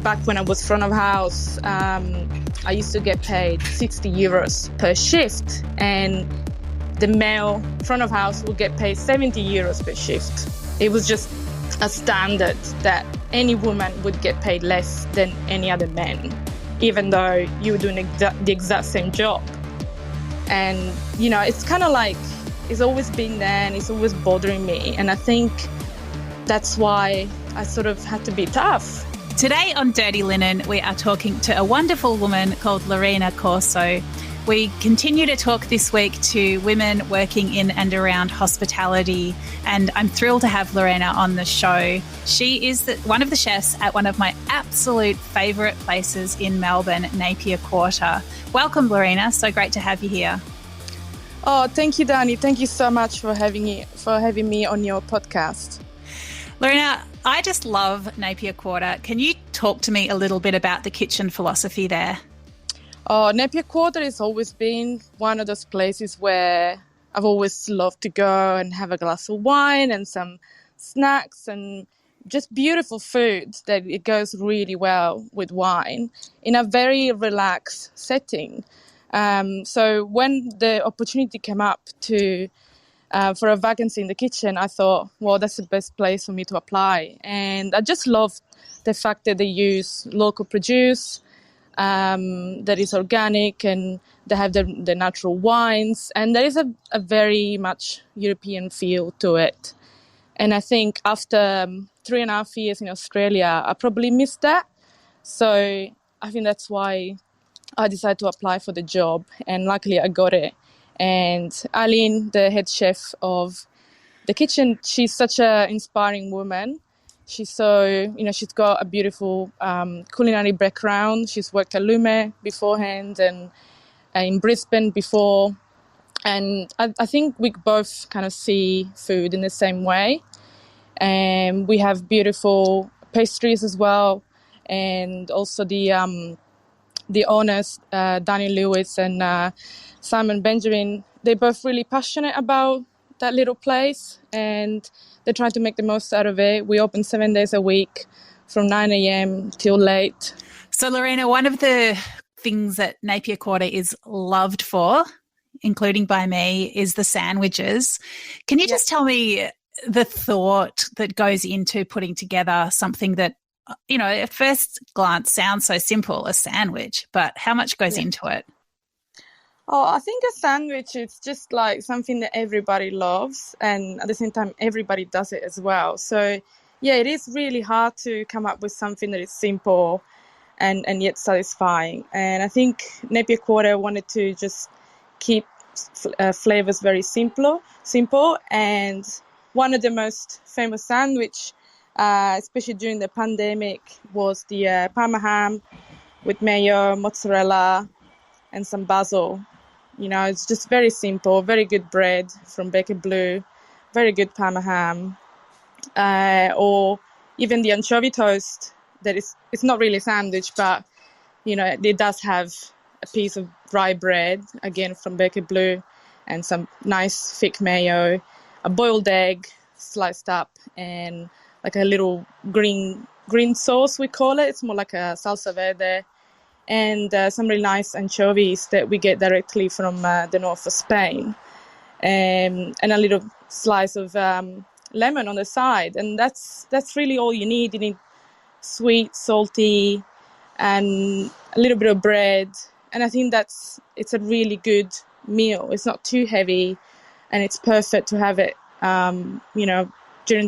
back when I was front of house, I used to get paid 60 euros per shift, and the male front of house would get paid 70 euros per shift. It was just a standard that any woman would get paid less than any other man, even though you were doing the exact same job. And, you know, it's kind of like, it's always been there and it's always bothering me. And I think that's why I sort of had to be tough. Today on Dirty Linen, we are talking to a wonderful woman called Lorena Corso. We continue to talk this week to women working in and around hospitality, and I'm thrilled to have Lorena on the show. She is one of the chefs at one of my absolute favourite places in Melbourne, Napier Quarter. Welcome, Lorena. So great to have you here. Oh, thank you, Dani. Thank you so much for having me on your podcast. Lorena, I just love Napier Quarter. Can you talk to me a little bit about the kitchen philosophy there? Oh, Napier Quarter has always been one of those places where I've always loved to go and have a glass of wine and some snacks and just beautiful food that it goes really well with wine in a very relaxed setting. So when the opportunity came up for a vacancy in the kitchen, I thought, well, that's the best place for me to apply. And I just love the fact that they use local produce, that is organic, and they have the natural wines, and there is a very much European feel to it. And I think after 3.5 years in Australia, I probably missed that. So I think that's why I decided to apply for the job, and luckily I got it. And Aline, the head chef of the kitchen, she's such an inspiring woman. She's she's got a beautiful culinary background. She's worked at Lume beforehand and in Brisbane before. And I think we both kind of see food in the same way. And we have beautiful pastries as well. And also the owners, Danny Lewis and Simon Benjamin, they're both really passionate about that little place, and they're trying to make the most out of it. We open 7 days a week from 9 a.m. till late. So, Lorena, one of the things that Napier Quarter is loved for, including by me, is the sandwiches. Can you just tell me the thought that goes into putting together something that, you know, at first glance sounds so simple, a sandwich, but how much goes into it? Oh, I think a sandwich is just like something that everybody loves, and at the same time, everybody does it as well. So, yeah, it is really hard to come up with something that is simple and yet satisfying. And I think Napier Quarter wanted to just keep flavors very simple. And one of the most famous sandwich, especially during the pandemic, was the Parma ham with mayo, mozzarella, and some basil. You know, it's just very simple, very good bread from Baker Blue, very good Parma ham, or even the anchovy toast. It's not really a sandwich, but, you know, it does have a piece of rye bread, again from Baker Blue, and some nice thick mayo, a boiled egg sliced up, and like a little green sauce, we call it. It's more like a salsa verde. And some really nice anchovies that we get directly from the north of Spain, and a little slice of lemon on the side. And that's really all you need. You need sweet, salty, and a little bit of bread. And I think it's a really good meal. It's not too heavy, and it's perfect to have it, during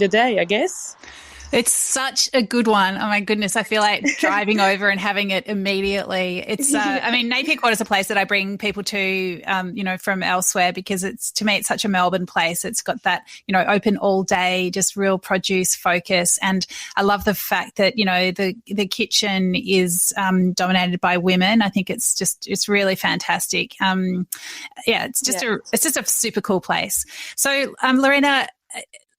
the day, I guess. It's such a good one. Oh, my goodness. I feel like driving over and having it immediately. It's, Napier Quarter is a place that I bring people to, from elsewhere, because to me, it's such a Melbourne place. It's got that, open all day, just real produce focus. And I love the fact that, the kitchen is dominated by women. I think it's really fantastic. It's just a super cool place. So, Lorena,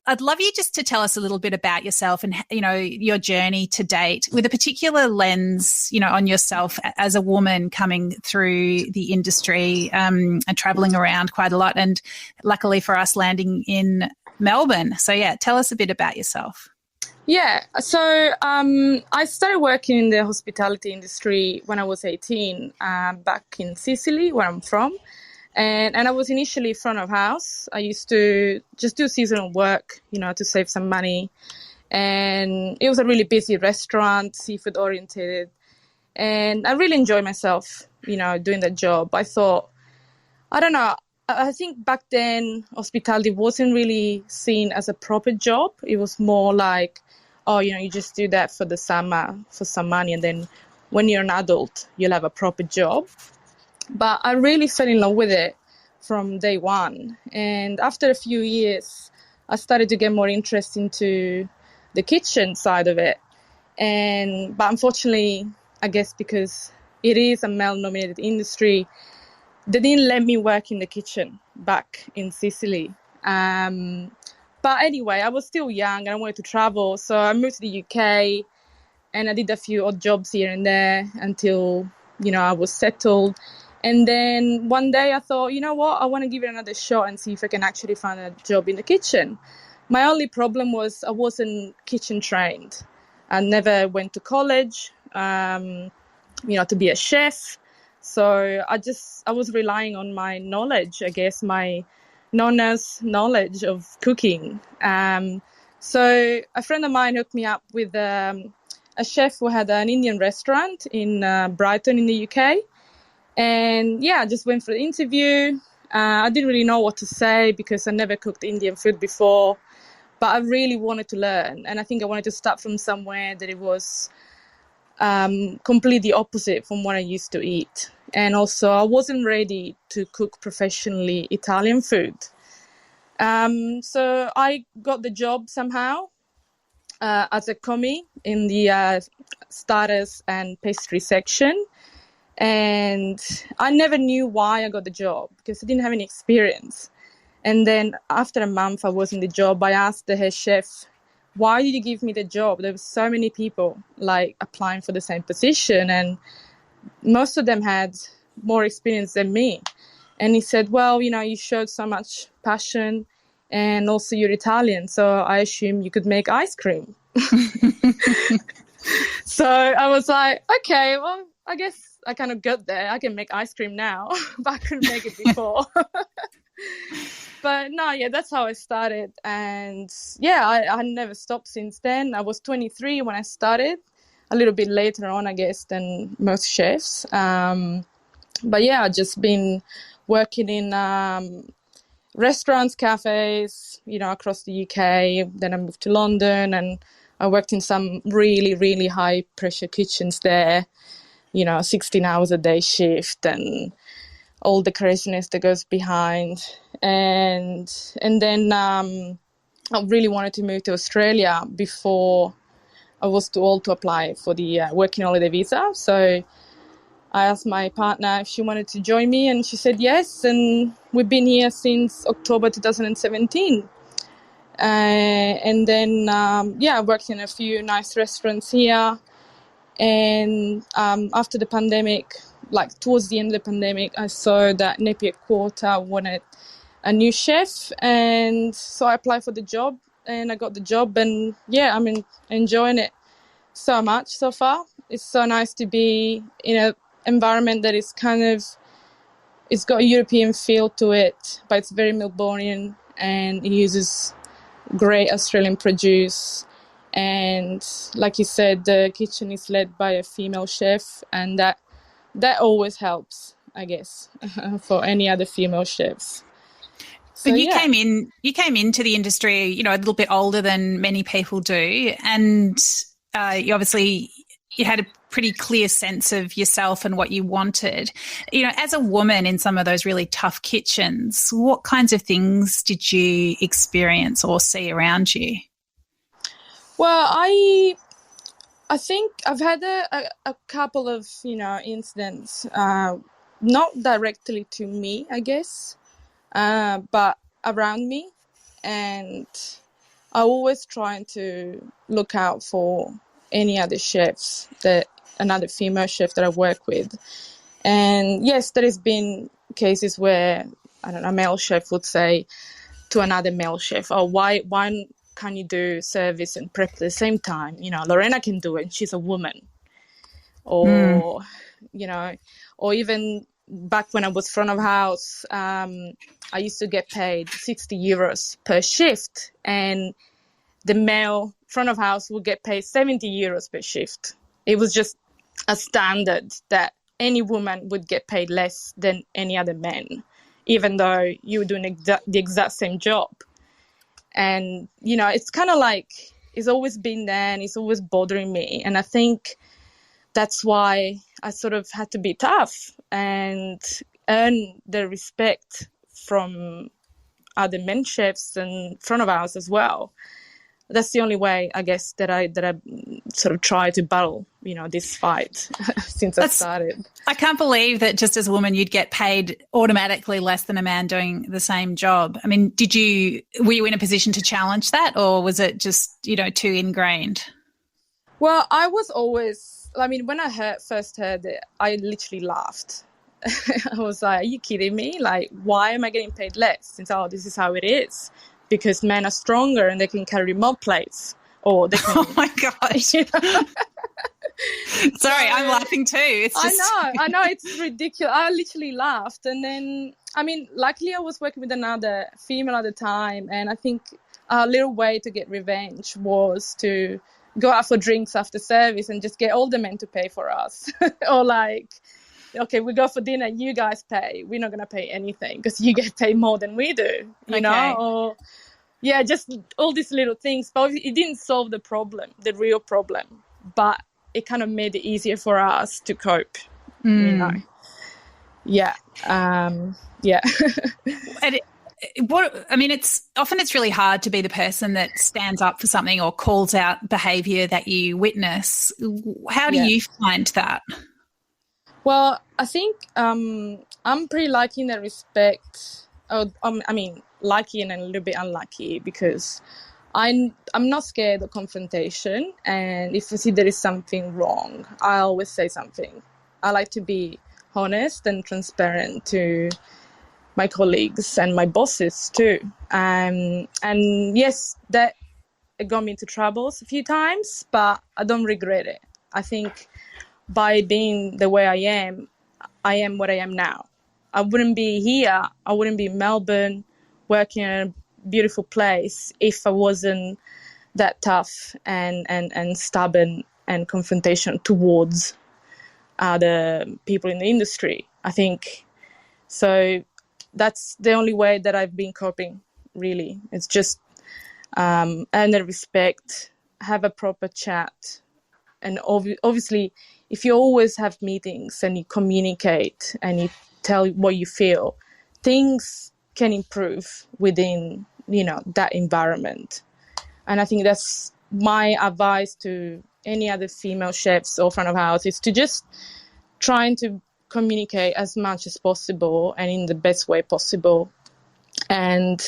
I'd love you just to tell us a little bit about yourself and, your journey to date, with a particular lens, on yourself as a woman coming through the industry and traveling around quite a lot, and luckily for us landing in Melbourne. So, tell us a bit about yourself. Yeah, so I started working in the hospitality industry when I was 18, back in Sicily, where I'm from. And I was initially front of house. I used to just do seasonal work, to save some money. And it was a really busy restaurant, seafood oriented. And I really enjoyed myself, doing that job. I thought, I don't know, I think back then hospitality wasn't really seen as a proper job. It was more like, oh, you just do that for the summer for some money, and then when you're an adult, you'll have a proper job. But I really fell in love with it from day one. And after a few years, I started to get more interest into the kitchen side of it. But unfortunately, I guess because it is a male-dominated industry, they didn't let me work in the kitchen back in Sicily. But anyway, I was still young and I wanted to travel. So I moved to the UK and I did a few odd jobs here and there until, I was settled. And then one day I thought, you know what, I want to give it another shot and see if I can actually find a job in the kitchen. My only problem was I wasn't kitchen trained. I never went to college, to be a chef. So I was relying on my knowledge, I guess, my nonna's knowledge of cooking. So a friend of mine hooked me up with a chef who had an Indian restaurant in Brighton in the UK. And I just went for the interview. I didn't really know what to say because I never cooked Indian food before, but I really wanted to learn. And I think I wanted to start from somewhere that it was completely opposite from what I used to eat. And also I wasn't ready to cook professionally Italian food. So I got the job somehow as a commie in the starters and pastry section. And I never knew why I got the job because I didn't have any experience. And then after a month I was in the job, I asked the head chef, why did you give me the job? There were so many people applying for the same position and most of them had more experience than me. And he said, well, you showed so much passion and also you're Italian, so I assume you could make ice cream. So I was like, okay, well, I guess I kind of got there. I can make ice cream now, but I couldn't make it before. But no, that's how I started. And I never stopped since then. I was 23 when I started, a little bit later on, I guess, than most chefs. But I've just been working in restaurants, cafes, across the UK. Then I moved to London and I worked in some really, really high pressure kitchens there, 16 hours a day shift and all the craziness that goes behind. And then I really wanted to move to Australia before I was too old to apply for the working holiday visa. So I asked my partner if she wanted to join me and she said yes. And we've been here since October 2017. And then, I worked in a few nice restaurants here. And after the pandemic, towards the end of the pandemic, I saw that Napier Quarter wanted a new chef. And so I applied for the job and I got the job. And I'm enjoying it so much so far. It's so nice to be in an environment that is it's got a European feel to it, but it's very Melbourneian and it uses great Australian produce. And like you said, the kitchen is led by a female chef, and that always helps, I guess, for any other female chefs. So, you came into the industry, a little bit older than many people do, and you had a pretty clear sense of yourself and what you wanted. As a woman in some of those really tough kitchens, what kinds of things did you experience or see around you? Well, I think I've had a couple of, incidents, not directly to me, I guess, but around me. And I always try to look out for any other chefs, another female chef that I work with. And yes, there has been cases where, I don't know, a male chef would say to another male chef, oh, why can you do service and prep at the same time? You know, Lorena can do it, and she's a woman. Or, you know, or even back when I was front of house, I used to get paid 60 euros per shift, and the male front of house would get paid 70 euros per shift. It was just a standard that any woman would get paid less than any other man, even though you were doing the exact same job. And, you know, it's kind of like, it's always been there and it's always bothering me. And I think that's why I sort of had to be tough and earn the respect from other men chefs and front of house as well. That's the only way, I guess, that I sort of try to battle, you know, this fight since I started. I can't believe that just as a woman you'd get paid automatically less than a man doing the same job. I mean, were you in a position to challenge that, or was it just, you know, too ingrained? Well, I was always, I mean, when I first heard it, I literally laughed. I was like, are you kidding me? Like, why am I getting paid less? Since, this is how it is. Because men are stronger and they can carry more plates, or they can. Oh my gosh! You know? Sorry, I'm laughing too. It's just... I know, it's ridiculous. I literally laughed, and then I mean, luckily I was working with another female at the time, and I think a little way to get revenge was to go out for drinks after service and just get all the men to pay for us, or like, okay, we go for dinner, you guys pay. We're not going to pay anything because you get paid more than we do, you know? Or, yeah, just all these little things. But it didn't solve the problem, the real problem. But it kind of made it easier for us to cope, you know? Yeah. Yeah. And it's really hard to be the person that stands up for something or calls out behaviour that you witness. How do you find that? Well, I think I'm pretty lucky in that respect. Lucky and a little bit unlucky because I'm not scared of confrontation. And if I see there is something wrong, I always say something. I like to be honest and transparent to my colleagues and my bosses too. And yes, that got me into troubles a few times, but I don't regret it. I think by being the way I am what I am now. I wouldn't be here. I wouldn't be in Melbourne working in a beautiful place if I wasn't that tough and stubborn and confrontational towards the people in the industry. I think so. That's the only way that I've been coping, really. It's just earn the respect, have a proper chat, and obviously, if you always have meetings and you communicate and you tell what you feel, things can improve within, you know, that environment. And I think that's my advice to any other female chefs or front of house is to just trying to communicate as much as possible and in the best way possible. And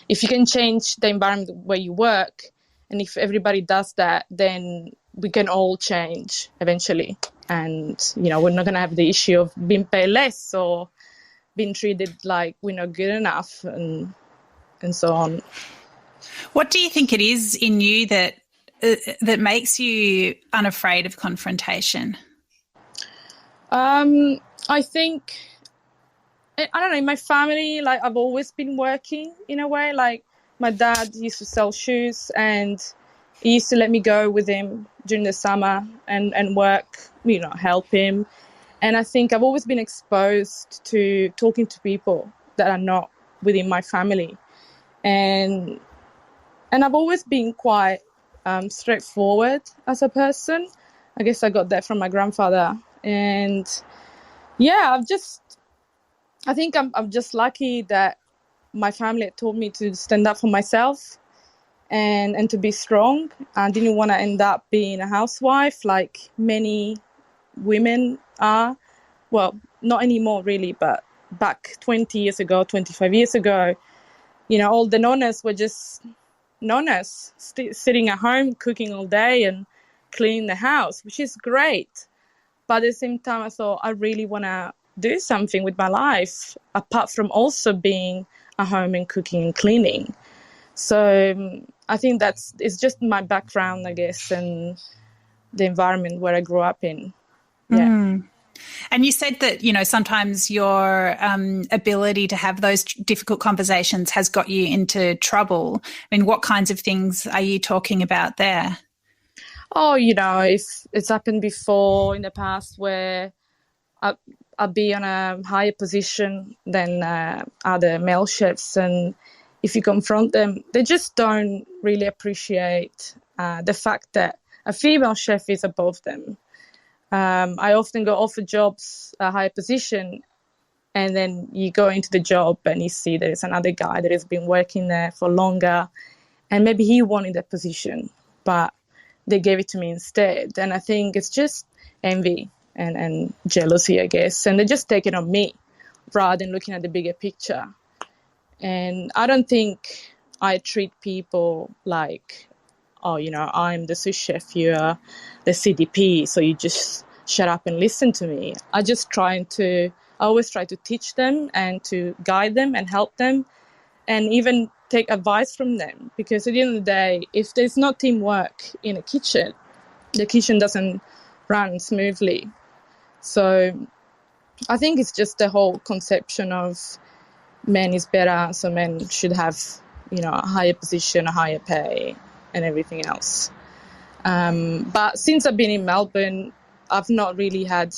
if you can change the environment where you work, and if everybody does that, then we can all change eventually. And, you know, we're not going to have the issue of being paid less or being treated like we're not good enough and so on. What do you think it is in you that makes you unafraid of confrontation? I think, I don't know, in my family, like I've always been working in a way. Like my dad used to sell shoes and he used to let me go with him during the summer and work, you know, help him. And I think I've always been exposed to talking to people that are not within my family. And I've always been quite straightforward as a person. I guess I got that from my grandfather. And yeah, I think I'm just lucky that my family had taught me to stand up for myself and to be strong. I didn't want to end up being a housewife like many women are. Well, not anymore really, but back 20 years ago, 25 years ago, you know, all the nonnas were just nonnas sitting at home, cooking all day and cleaning the house, which is great. But at the same time, I thought I really want to do something with my life apart from also being at home and cooking and cleaning. So I think it's just my background, I guess, and the environment where I grew up in. Yeah. And you said that, sometimes your ability to have those difficult conversations has got you into trouble. I mean, what kinds of things are you talking about there? Oh, if it's happened before in the past where I'll be on a higher position than other male chefs, and if you confront them, they just don't really appreciate the fact that a female chef is above them. I often go offer jobs, a higher position, and then you go into the job and you see there's another guy that has been working there for longer, and maybe he wanted that position, but they gave it to me instead. And I think it's just envy and jealousy, I guess, and they just take it on me rather than looking at the bigger picture. And I don't think I treat people like, oh, I'm the sous chef, you're the CDP, so you just shut up and listen to me. I always try to teach them and to guide them and help them and even take advice from them, because at the end of the day, if there's no teamwork in a kitchen, the kitchen doesn't run smoothly. So I think it's just the whole conception of men is better, so men should have, a higher position, a higher pay and everything else. But since I've been in Melbourne, I've not really had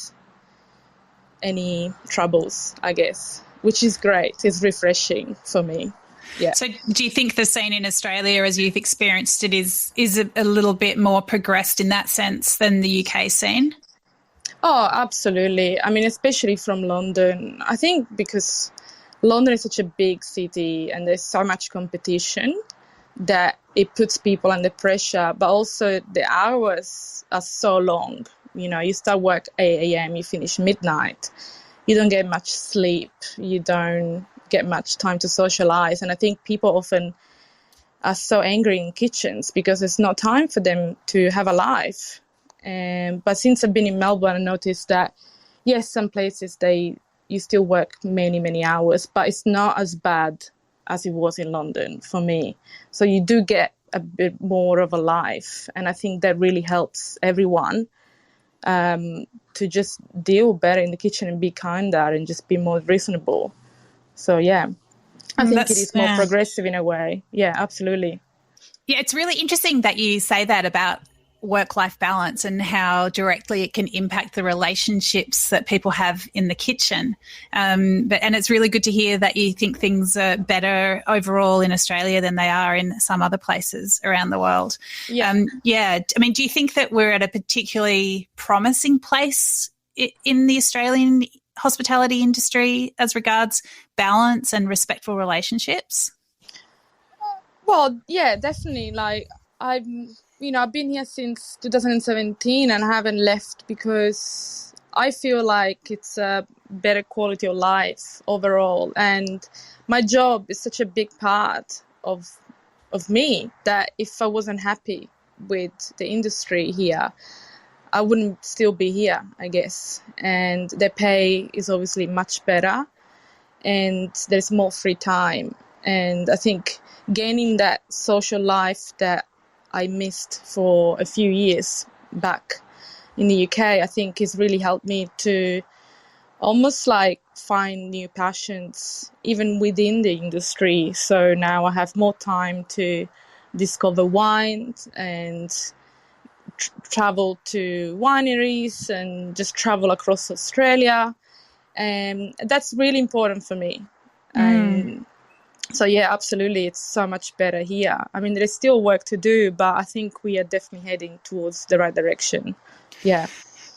any troubles, I guess, which is great. It's refreshing for me. Yeah. So do you think the scene in Australia, as you've experienced it, is a little bit more progressed in that sense than the UK scene? Oh, absolutely. I mean, especially from London. I think because London is such a big city and there's so much competition that it puts people under pressure, but also the hours are so long. You start work 8 a.m., you finish midnight. You don't get much sleep. You don't get much time to socialize. And I think people often are so angry in kitchens because there's no time for them to have a life. But since I've been in Melbourne, I noticed that, yes, some places you still work many, many hours, but it's not as bad as it was in London for me. So you do get a bit more of a life. And I think that really helps everyone to just deal better in the kitchen and be kinder and just be more reasonable. So, yeah, I think it is more progressive in a way. Yeah, absolutely. Yeah, it's really interesting that you say that about work-life balance and how directly it can impact the relationships that people have in the kitchen. And it's really good to hear that you think things are better overall in Australia than they are in some other places around the world. Yeah. I mean, do you think that we're at a particularly promising place in the Australian hospitality industry as regards balance and respectful relationships? Well, yeah, definitely. Like, I've been here since 2017 and I haven't left because I feel like it's a better quality of life overall. And my job is such a big part of me that if I wasn't happy with the industry here, I wouldn't still be here, I guess. And the pay is obviously much better and there's more free time. And I think gaining that social life that I missed for a few years back in the UK, I think has really helped me to almost like find new passions even within the industry. So now I have more time to discover wines and travel to wineries and just travel across Australia. And that's really important for me. And so, yeah, absolutely. It's so much better here. I mean, there's still work to do, but I think we are definitely heading towards the right direction. Yeah.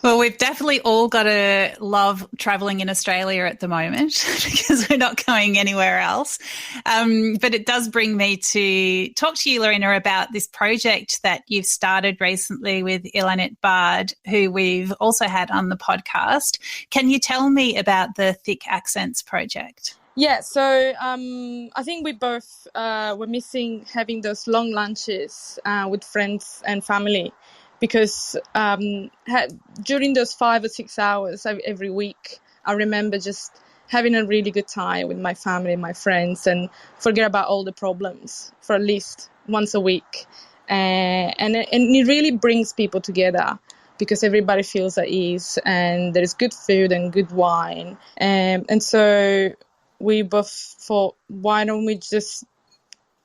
Well, we've definitely all got to love travelling in Australia at the moment because we're not going anywhere else. But it does bring me to talk to you, Lorena, about this project that you've started recently with Ilanit Bard, who we've also had on the podcast. Can you tell me about the Thick Accents project? Yeah, so I think we both were missing having those long lunches with friends and family because during those 5 or 6 hours every week, I remember just having a really good time with my family and my friends and forget about all the problems for at least once a week. And it really brings people together because everybody feels at ease and there's good food and good wine. And so we both thought, why don't we just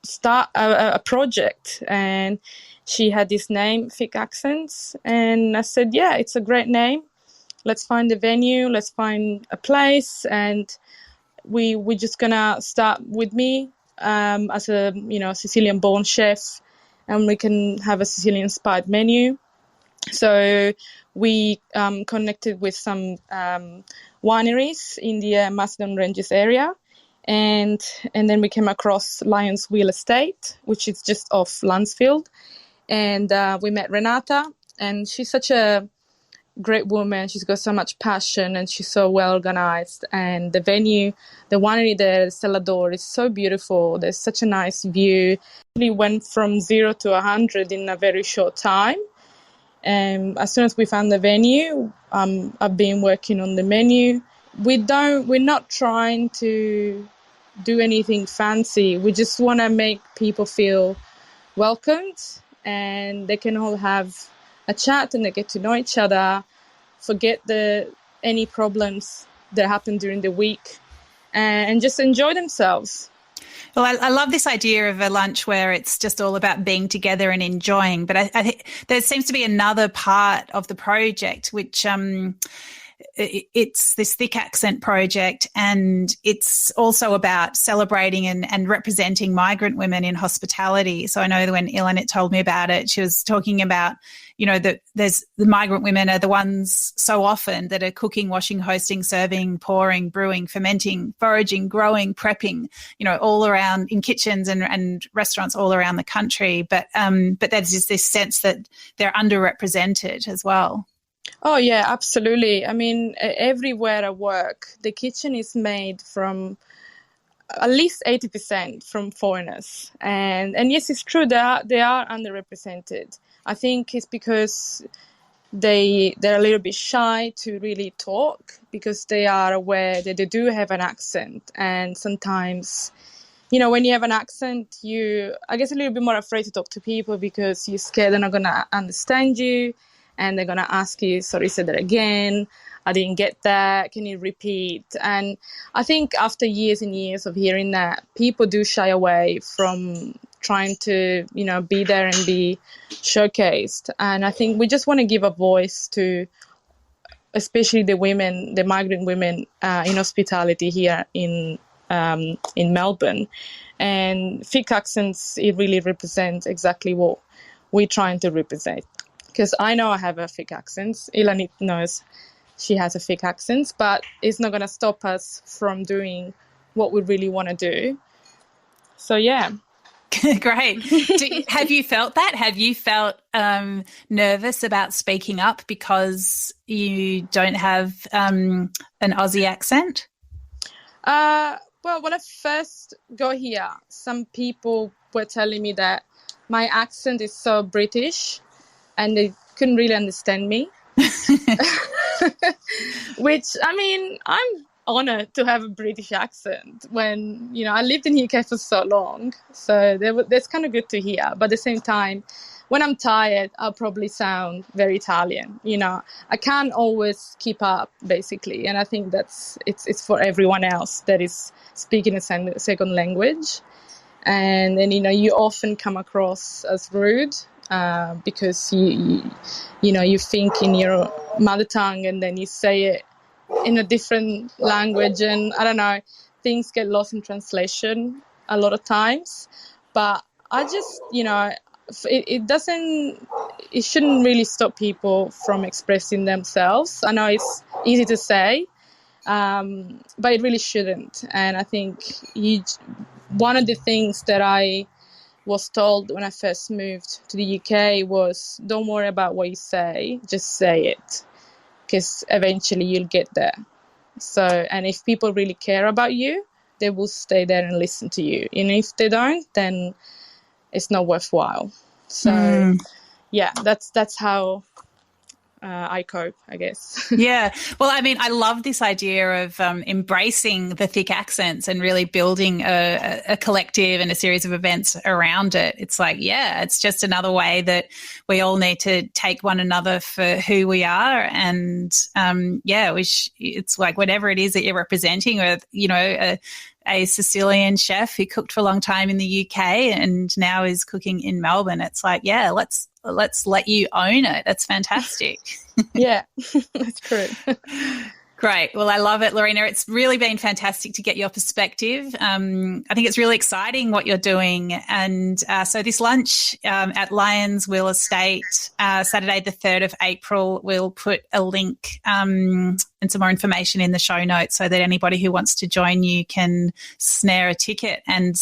start a project? And she had this name, Thick Accents, and I said, yeah, it's a great name. Let's find a venue, let's find a place, and we're just gonna start with me as a Sicilian-born chef, and we can have a Sicilian-inspired menu. So we connected with some wineries in the Macedon Ranges area, and then we came across Lions Wheel Estate, which is just off Lansfield, and we met Renata, and she's such a great woman. She's got so much passion and she's so well organized, and the venue, the winery there, Stella d'Or, is so beautiful. There's such a nice view. We went from 0 to 100 in a very short time. As soon as we found the venue, I've been working on the menu. We're not trying to do anything fancy. We just want to make people feel welcomed, and they can all have a chat and they get to know each other, forget any problems that happen during the week, and just enjoy themselves. Well, I love this idea of a lunch where it's just all about being together and enjoying. But I think there seems to be another part of the project, which it's this Thick Accent project, and it's also about celebrating and representing migrant women in hospitality. So I know that when Ilanit told me about it, she was talking about, that there's the migrant women are the ones so often that are cooking, washing, hosting, serving, pouring, brewing, fermenting, foraging, growing, prepping, all around in kitchens and restaurants all around the country. But there's just this sense that they're underrepresented as well. Oh, yeah, absolutely. I mean, everywhere I work, the kitchen is made from at least 80% from foreigners. And yes, it's true, they are underrepresented. I think it's because they're a little bit shy to really talk, because they are aware that they do have an accent. And sometimes, when you have an accent, I guess, a little bit more afraid to talk to people because you're scared they're not going to understand you. And they're going to ask you, sorry, say that again. I didn't get that. Can you repeat? And I think after years and years of hearing that, people do shy away from trying to, be there and be showcased. And I think we just want to give a voice to, especially the women, the migrant women in hospitality here in Melbourne. And Thick Accents, it really represents exactly what we're trying to represent. Because I know I have a thick accent. Ilanit knows she has a thick accent, but it's not going to stop us from doing what we really want to do. So, yeah. Great. Have you felt that? Have you felt nervous about speaking up because you don't have an Aussie accent? Well, when I first got here, some people were telling me that my accent is so British, and they couldn't really understand me. Which, I mean, I'm honoured to have a British accent when, I lived in the UK for so long. So that's kind of good to hear. But at the same time, when I'm tired, I'll probably sound very Italian. I can't always keep up, basically. And I think it's for everyone else that is speaking a second language. And then, you often come across as rude. Because you think in your mother tongue and then you say it in a different language, and I don't know, things get lost in translation a lot of times. But I just, it shouldn't really stop people from expressing themselves. I know it's easy to say, but it really shouldn't. And I think one of the things that I was told when I first moved to the UK was, don't worry about what you say, just say it, because eventually you'll get there. So, and if people really care about you, they will stay there and listen to you. And if they don't, then it's not worthwhile. So, yeah, that's how I cope, I guess. Yeah. Well, I mean, I love this idea of embracing the thick accents and really building a collective and a series of events around it. It's like, yeah, it's just another way that we all need to take one another for who we are. And, it's like whatever it is that you're representing, or, you know, a Sicilian chef who cooked for a long time in the UK and now is cooking in Melbourne. It's like, yeah, let's let you own it. That's fantastic. Yeah, that's true. Great. Well, I love it, Lorena. It's really been fantastic to get your perspective. I think it's really exciting what you're doing. And so this lunch at Lions Will Estate, Saturday the 3rd of April, we'll put a link and some more information in the show notes so that anybody who wants to join you can snare a ticket and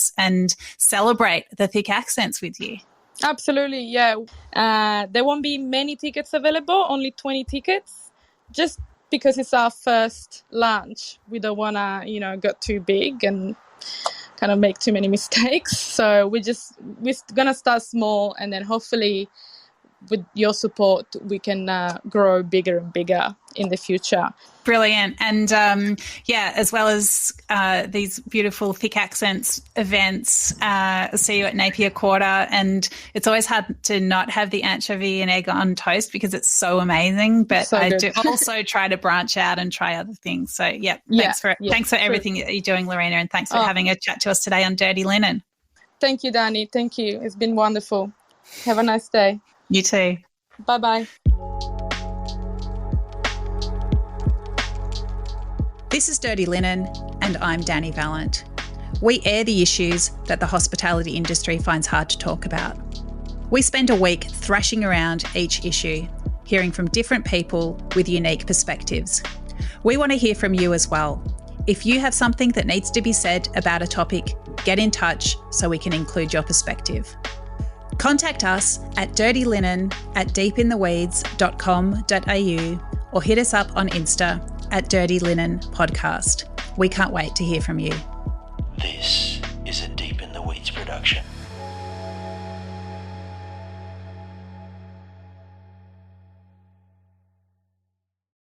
celebrate the thick accents with you. Absolutely, yeah. There won't be many tickets available, only 20 tickets, just because it's our first lunch. We don't want to, get too big and kind of make too many mistakes. So we're going to start small, and then hopefully with your support, we can grow bigger and bigger in the future. Brilliant. And as well as these beautiful thick accents events, I'll see you at Napier Quarter. And it's always hard to not have the anchovy and egg on toast because it's so amazing. But so I do also try to branch out and try other things. So, thanks for everything that you're doing, Lorena, and thanks for having a chat to us today on Dirty Linen. Thank you, Dani. Thank you. It's been wonderful. Have a nice day. You too. Bye-bye. This is Dirty Linen, and I'm Dani Valent. We air the issues that the hospitality industry finds hard to talk about. We spend a week thrashing around each issue, hearing from different people with unique perspectives. We want to hear from you as well. If you have something that needs to be said about a topic, get in touch so we can include your perspective. Contact us at dirtyLinen@deepintheweeds.com.au or hit us up on Insta at Dirty Linen Podcast. We can't wait to hear from you. This